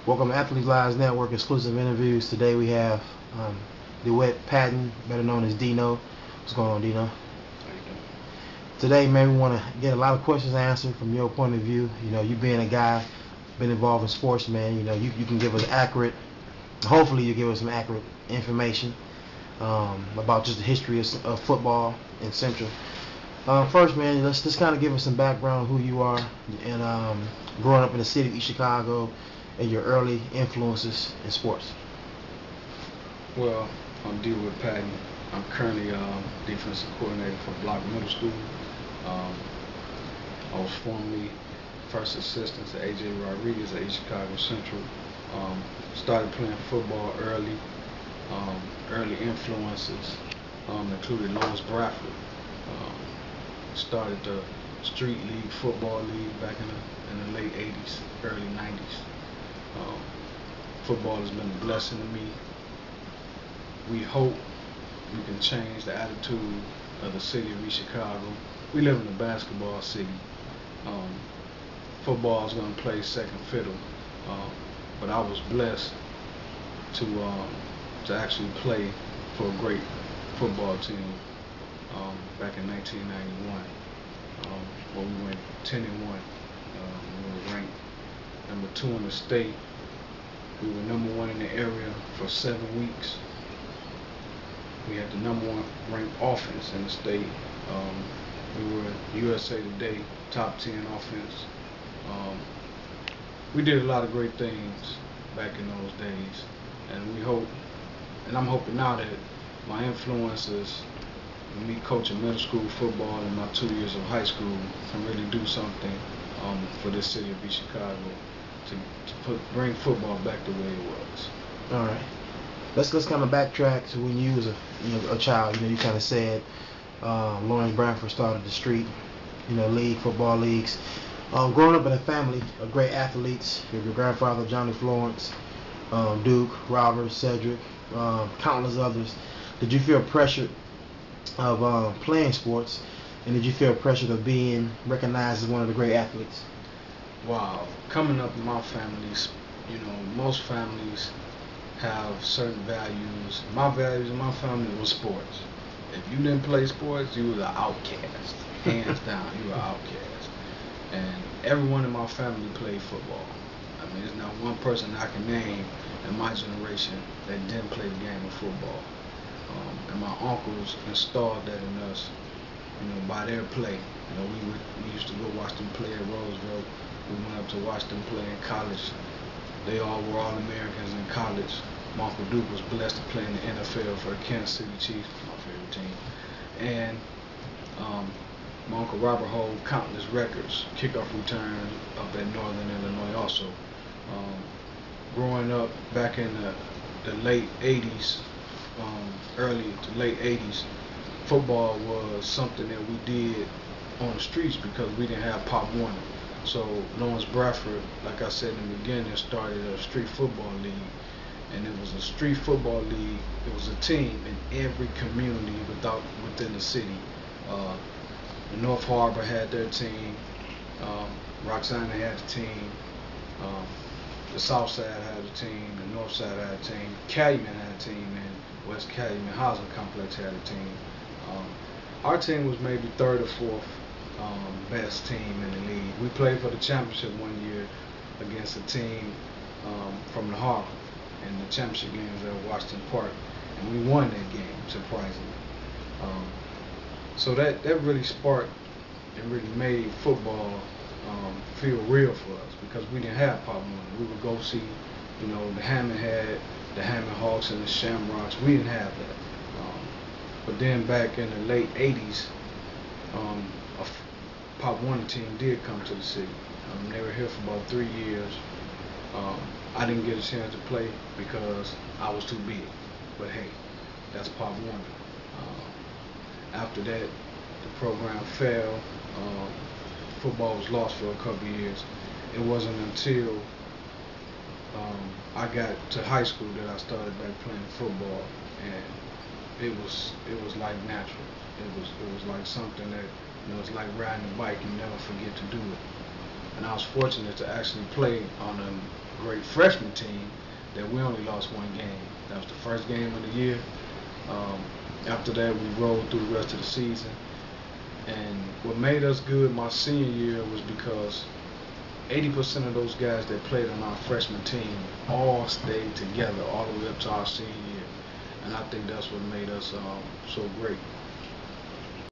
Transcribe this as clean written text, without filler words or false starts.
Welcome to Athletes Lives Network exclusive interviews. Today we have DeWitt Patton, better known as Dino. What's going on, Dino? How you doing? Today, man, we want to get a lot of questions answered from your point of view. You know, you being a guy, been involved in sports, man. You know, you can give us hopefully you give us some accurate information about just the history of football in Central. First, man, let's just kind of give us some background on who you are and growing up in the city of East Chicago and your early influences in sports. Well, I'm DeWitt Patton. I'm currently defensive coordinator for Block Middle School. Um, I was formerly first assistant to A.J. Rodriguez at East Chicago Central. Started playing football early. Early influences included Lawrence Bradford. Started the Street League Football League back in the late 80s, early 90s. Football has been a blessing to me. We hope we can change the attitude of the city of East Chicago. We live in a basketball city. Football is going to play second fiddle, but I was blessed to actually play for a great football team back in 1991, where we went 10-1. We were ranked number 2 in the state. We were number 1 in the area for 7 weeks. We had the number 1 ranked offense in the state. We were USA Today top 10 offense. We did a lot of great things back in those days, and we hope, and I'm hoping now that my influences, me coaching middle school football and my 2 years of high school, can really do something for this city of East Chicago to bring football back the way it was. All right. Let's kind of backtrack to when you was a child. You know, you kind of said Lawrence Bradford started the street, football leagues. Growing up in a family of great athletes, your grandfather Johnny Florence, Duke, Robert, Cedric, countless others. Did you feel pressured of playing sports, and did you feel pressured of being recognized as one of the great athletes? Wow, coming up in my families, most families have certain values. My values in my family was sports. If you didn't play sports, you were an outcast. Hands down, you were an outcast. And everyone in my family played football. I mean, there's not one person I can name in my generation that didn't play the game of football. And my uncles installed that in us, by their play. We used to go watch them play at Roseville. We went up to watch them play in college. They all were All-Americans in college. My Uncle Duke was blessed to play in the NFL for the Kansas City Chiefs, my favorite team. And my Uncle Robert held countless records, kickoff returns up at Northern Illinois also. Growing up back in the late 80s, early to late 80s, football was something that we did on the streets because we didn't have Pop Warner. So Lawrence Bradford, like I said in the beginning, started a street football league. And it was a street football league. It was a team in every community within the city. The North Harbor had their team. Roxana had a team. The South Side had a team. The North Side had a team. Calumet had a team. And West Calumet Housing Complex had a team. Our team was maybe 3rd or 4th best team in the league. We played for the championship one year against a team from the Harbor in the championship games at Washington Park, and we won that game, surprisingly. So that really sparked and really made football feel real for us because we didn't have Pop Warner. We would go see, the Hammond had the Hammond Hawks and the Shamrocks. We didn't have that. But then back in the late 80s, a Pop Warner team did come to the city. They were here for about 3 years. I didn't get a chance to play because I was too big. But hey, that's Pop Warner. After that, the program fell. Football was lost for a couple of years. It wasn't until I got to high school that I started back playing football, and it was like natural. It was like something that it's like riding a bike. You never forget to do it. and I was fortunate to actually play on a great freshman team that we only lost one game. That was the first game of the year. Um, After that, we rolled through the rest of the season. And what made us good my senior year was because 80% of those guys that played on our freshman team all stayed together all the way up to our senior year. And I think that's what made us so great.